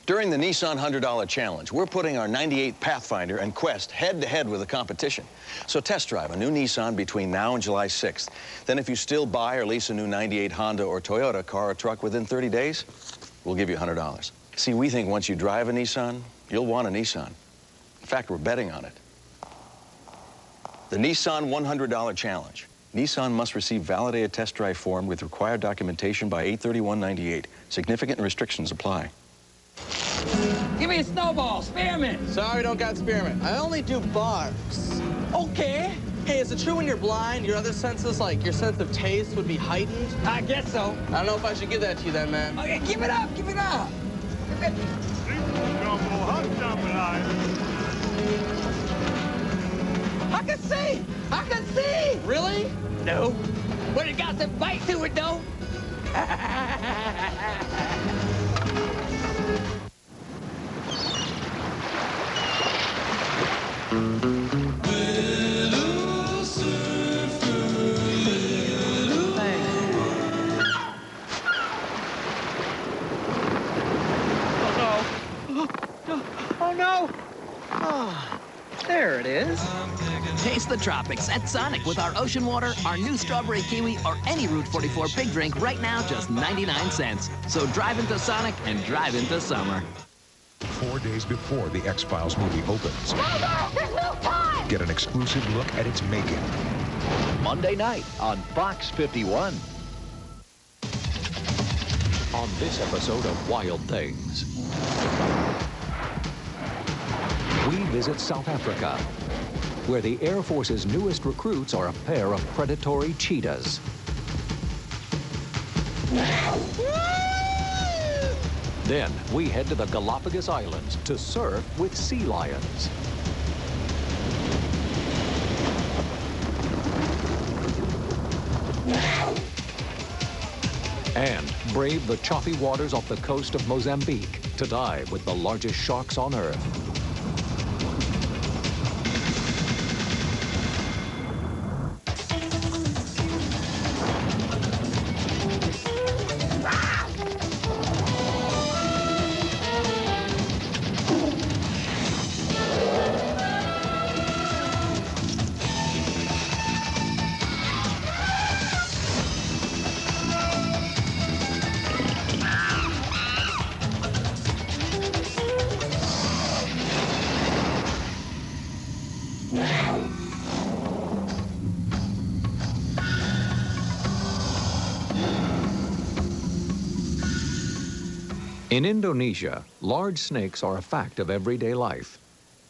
During the Nissan $100 Challenge, we're putting our 98 Pathfinder and Quest head-to-head with the competition. So test drive a new Nissan between now and July 6th. Then if you still buy or lease a new 98 Honda or Toyota car or truck within 30 days, we'll give you $100. See, we think once you drive a Nissan, you'll want a Nissan. In fact, we're betting on it. The Nissan $100 Challenge. Nissan must receive validated test drive form with required documentation by 8/31/98. Significant restrictions apply. Give me a snowball, spearmint. Sorry, don't got spearmint. I only do barbs. Okay. Hey, is it true when you're blind, your other senses, like your sense of taste, would be heightened? I guess so. I don't know if I should give that to you then, man. Okay, give it up, give it up. I can see! I can see! Really? No. But it got some bite to it, though. Oh, no! Oh, there it is. Taste the tropics at Sonic with our ocean water, our new strawberry kiwi, or any Route 44 big drink right now, just 99 cents. So drive into Sonic and drive into summer. 4 days before the X-Files movie opens. Go, there's no time! Get an exclusive look at its making. Monday night on Fox 51. On this episode of Wild Things, we visit South Africa, where the Air Force's newest recruits are a pair of predatory cheetahs. Then we head to the Galapagos Islands to surf with sea lions. And brave the choppy waters off the coast of Mozambique to dive with the largest sharks on Earth. In Indonesia, large snakes are a fact of everyday life.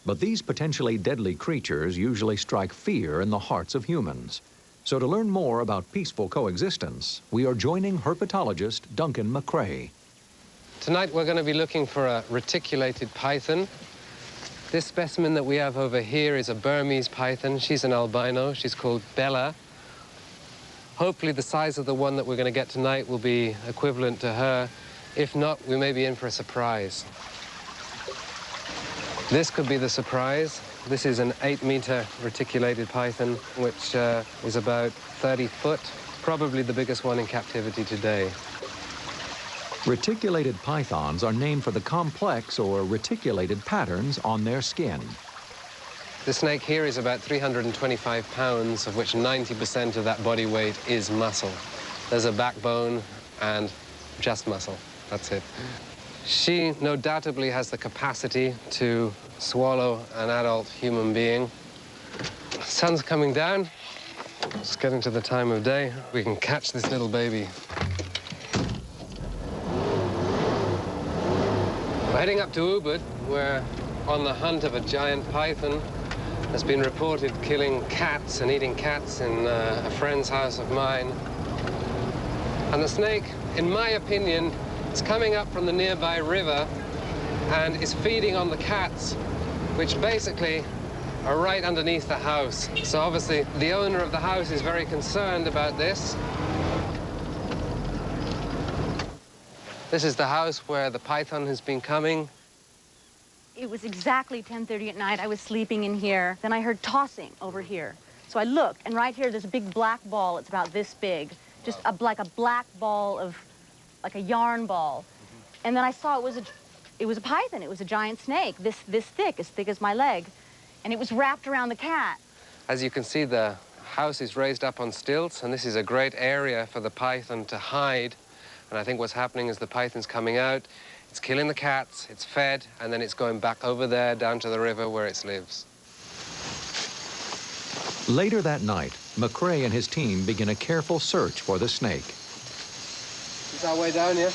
But these potentially deadly creatures usually strike fear in the hearts of humans. So to learn more about peaceful coexistence, we are joining herpetologist Duncan Macrae. Tonight we're going to be looking for a reticulated python. This specimen that we have over here is a Burmese python. She's an albino. She's called Bella. Hopefully the size of the one that we're going to get tonight will be equivalent to her. If not, we may be in for a surprise. This could be the surprise. This is an 8-meter reticulated python, which is about 30 foot, probably the biggest one in captivity today. Reticulated pythons are named for the complex or reticulated patterns on their skin. The snake here is about 325 pounds, of which 90% of that body weight is muscle. There's a backbone and just muscle. That's it. She no doubtably has the capacity to swallow an adult human being. Sun's coming down. It's getting to the time of day. We can catch this little baby. We're heading up to Ubud. We're on the hunt of a giant python that's been reported killing cats and eating cats in a friend's house of mine. And the snake, in my opinion, is coming up from the nearby river and is feeding on the cats, which basically are right underneath the house. So obviously the owner of the house is very concerned about this. This is the house where the python has been coming. It was exactly 10:30 at night. I was sleeping in here. Then I heard tossing over here. So I looked, and right here there's a big black ball. It's about this big. Just like a black ball of, like a yarn ball. And then I saw it was it was a python. It was a giant snake, this thick as my leg. And it was wrapped around the cat. As you can see, the house is raised up on stilts, and this is a great area for the python to hide. And I think what's happening is the python's coming out, it's killing the cats, it's fed, and then it's going back over there down to the river where it lives. Later that night, Macrae and his team begin a careful search for the snake. Is our way down here?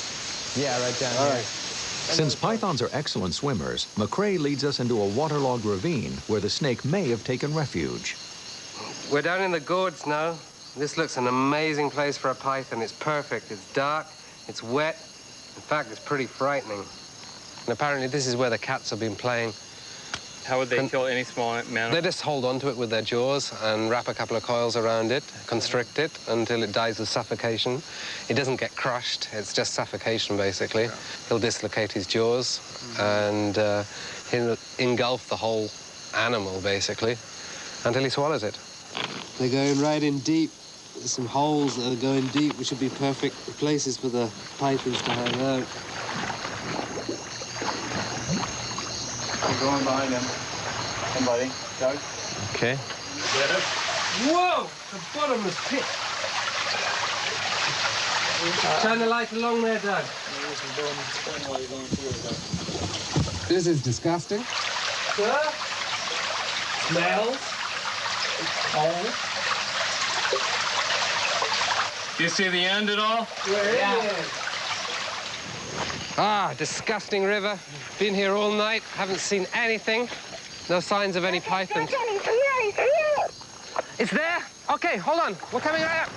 Yeah, right down All here. right. Since pythons are excellent swimmers, Macrae leads us into a waterlogged ravine where the snake may have taken refuge. We're down in the gorge now. This looks an amazing place for a python. It's perfect. It's dark, it's wet. In fact, it's pretty frightening. And apparently this is where the cats have been playing. How would they kill any small mammal? They just hold onto it with their jaws and wrap a couple of coils around it, constrict it until it dies of suffocation. It doesn't get crushed, it's just suffocation, basically. Yeah. He'll dislocate his jaws and he'll engulf the whole animal, basically, until he swallows it. They're going right in deep. There's some holes that are going deep, which would be perfect places for the pythons to hang out. We're going behind him. Somebody, Doug. Okay. Whoa! The bottomless pit. Shine the light along there, Doug. This is disgusting. Sir? Smells. It's cold. Do you see the end at all? Yeah. Ah, disgusting river. Been here all night, haven't seen anything. No signs of any pythons. It's there? Okay, hold on. We're coming right up.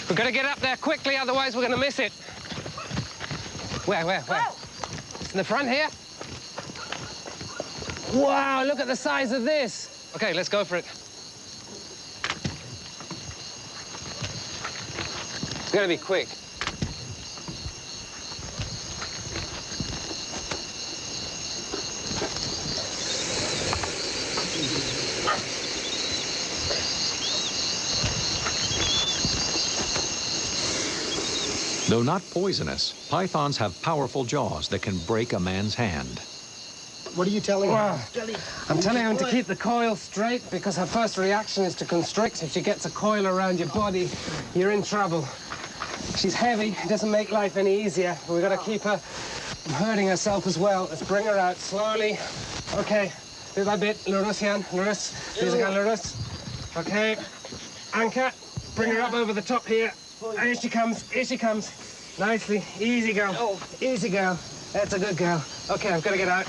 We've got to get up there quickly, otherwise we're going to miss it. Where? It's in the front here? Wow, look at the size of this. Okay, let's go for it. It's got to be quick. Though not poisonous, pythons have powerful jaws that can break a man's hand. What are you telling him? I'm telling him to keep the coil straight because her first reaction is to constrict. If she gets a coil around your body, you're in trouble. She's heavy, it doesn't make life any easier. We've got to keep her from hurting herself as well. Let's bring her out slowly. Okay, bit by bit. Lurus, Jan, lurus. Lurus. Okay, anchor. Bring her up over the top here. Here she comes, here she comes. Nicely, easy girl, easy girl. That's a good girl. Okay, I've got to get out.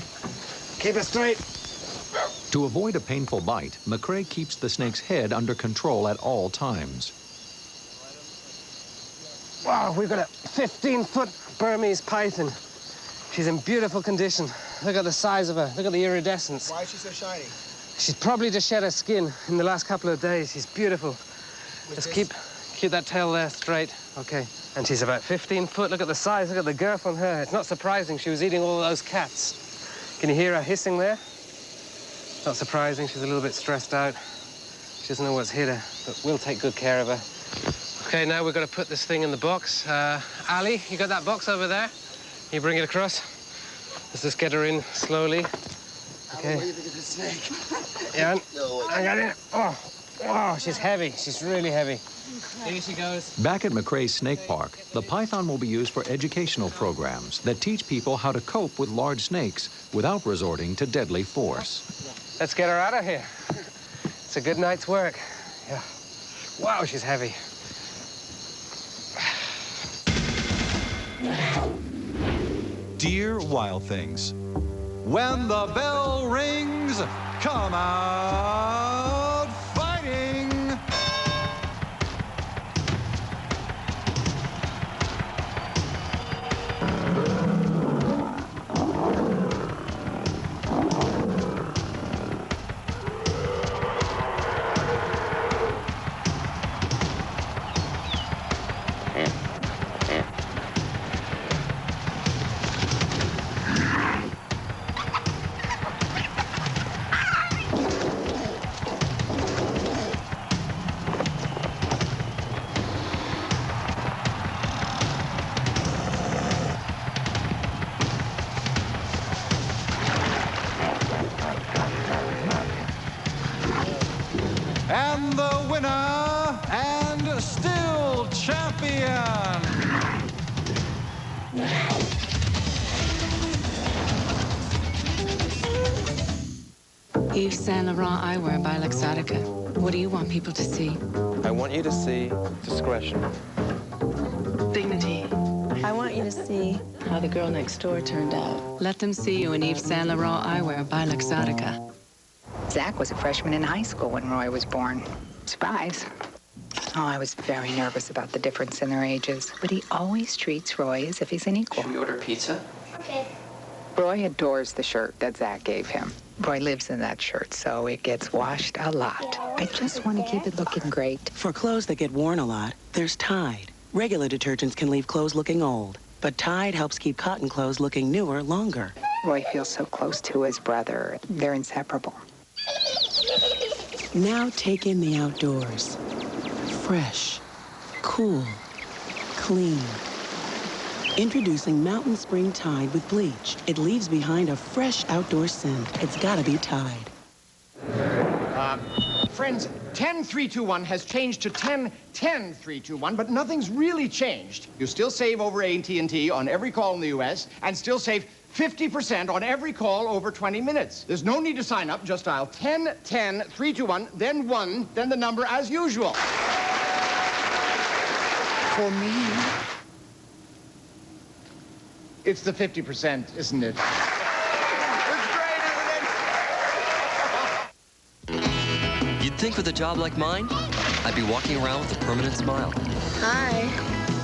Keep her straight. To avoid a painful bite, Macrae keeps the snake's head under control at all times. Wow, we've got a 15-foot Burmese python. She's in beautiful condition. Look at the size of her. Look at the iridescence. Why is she so shiny? She's probably just shed her skin in the last couple of days. She's beautiful. Just keep that tail there straight. Okay. And she's about 15 foot. Look at the size. Look at the girth on her. It's not surprising. She was eating all those cats. Can you hear her hissing there? Not surprising. She's a little bit stressed out. She doesn't know what's hit her, but we'll take good care of her. Okay, now we've got to put this thing in the box. Ali, you got that box over there? You bring it across. Let's just get her in slowly. Okay. What do you think of this snake? Yeah, I got it. Oh, wow, she's heavy. She's really heavy. Here she goes. Back at Macrae's Snake Park, the python will be used for educational programs that teach people how to cope with large snakes without resorting to deadly force. Let's get her out of here. It's a good night's work. Yeah. Wow, she's heavy. Dear Wild Things, when the bell rings, come out fighting! winner and still champion. Yves Saint Laurent eyewear by Luxottica. What do you want people to see? I want you to see discretion. Dignity. I want you to see how the girl next door turned out. Let them see you in Yves Saint Laurent eyewear by Luxottica. Zach was a freshman in high school when Roy was born. Surprise. Oh, I was very nervous about the difference in their ages, but he always treats Roy as if he's an equal. Should we order pizza? Okay. Roy adores the shirt that Zach gave him. Roy lives in that shirt, so it gets washed a lot. I just want to keep it looking great. For clothes that get worn a lot, there's Tide. Regular detergents can leave clothes looking old, but Tide helps keep cotton clothes looking newer longer. Roy feels so close to his brother. They're inseparable. Now take in the outdoors. Fresh, cool, clean. Introducing Mountain Spring Tide with bleach. It leaves behind a fresh outdoor scent. It's gotta be Tide. Friends, 10-3-2-1 has changed to 10-10-3-2-1, but nothing's really changed. You still save over AT&T on every call in the U.S. and still save 50% on every call over 20 minutes. There's no need to sign up. Just dial 10-10-3-2-1, then 1, then the number as usual. For me, it's the 50%, isn't it? You'd think with a job like mine, I'd be walking around with a permanent smile. Hi.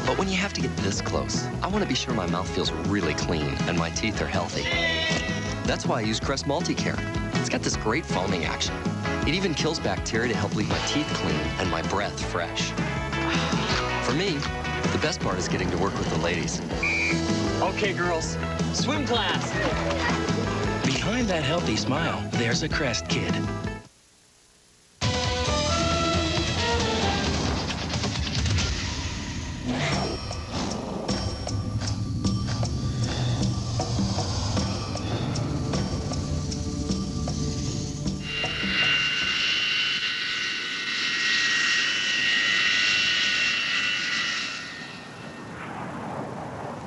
But when you have to get this close, I want to be sure my mouth feels really clean and my teeth are healthy. That's why I use Crest Multicare. It's got this great foaming action. It even kills bacteria to help leave my teeth clean and my breath fresh. For me, the best part is getting to work with the ladies. Okay, girls, swim class. Behind that healthy smile, there's a Crest kid.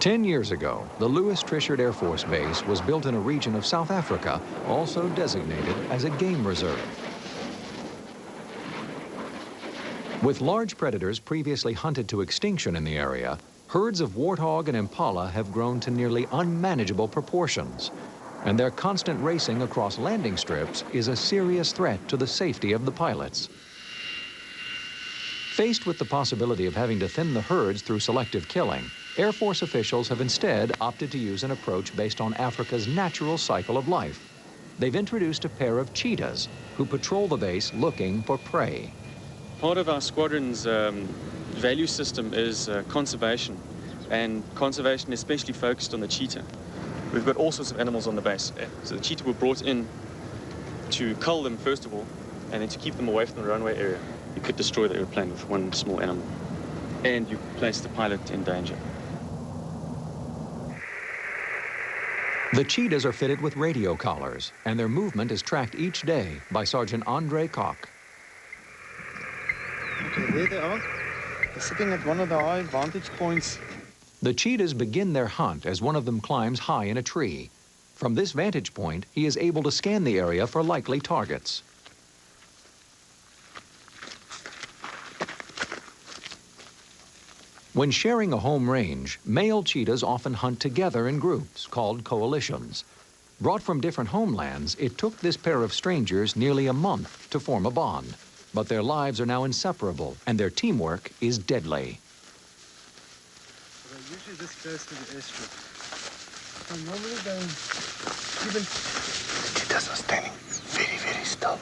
Ten years ago, the Louis Trichardt Air Force Base was built in a region of South Africa, also designated as a game reserve. With large predators previously hunted to extinction in the area, herds of warthog and impala have grown to nearly unmanageable proportions, and their constant racing across landing strips is a serious threat to the safety of the pilots. Faced with the possibility of having to thin the herds through selective killing, Air Force officials have instead opted to use an approach based on Africa's natural cycle of life. They've introduced a pair of cheetahs who patrol the base looking for prey. Part of our squadron's value system is conservation, and conservation especially focused on the cheetah. We've got all sorts of animals on the base. So the cheetah were brought in to cull them first of all, and then to keep them away from the runway area. You could destroy the airplane with one small animal, and you place the pilot in danger. The cheetahs are fitted with radio collars, and their movement is tracked each day by Sergeant Andre Koch. Okay, there they are. They're sitting at one of the high vantage points. The cheetahs begin their hunt as one of them climbs high in a tree. From this vantage point, he is able to scan the area for likely targets. When sharing a home range, male cheetahs often hunt together in groups called coalitions. Brought from different homelands, it took this pair of strangers nearly a month to form a bond. But their lives are now inseparable, and their teamwork is deadly. They're usually this close to the airstrip. I'm normally going even... Cheetahs are standing very, very still.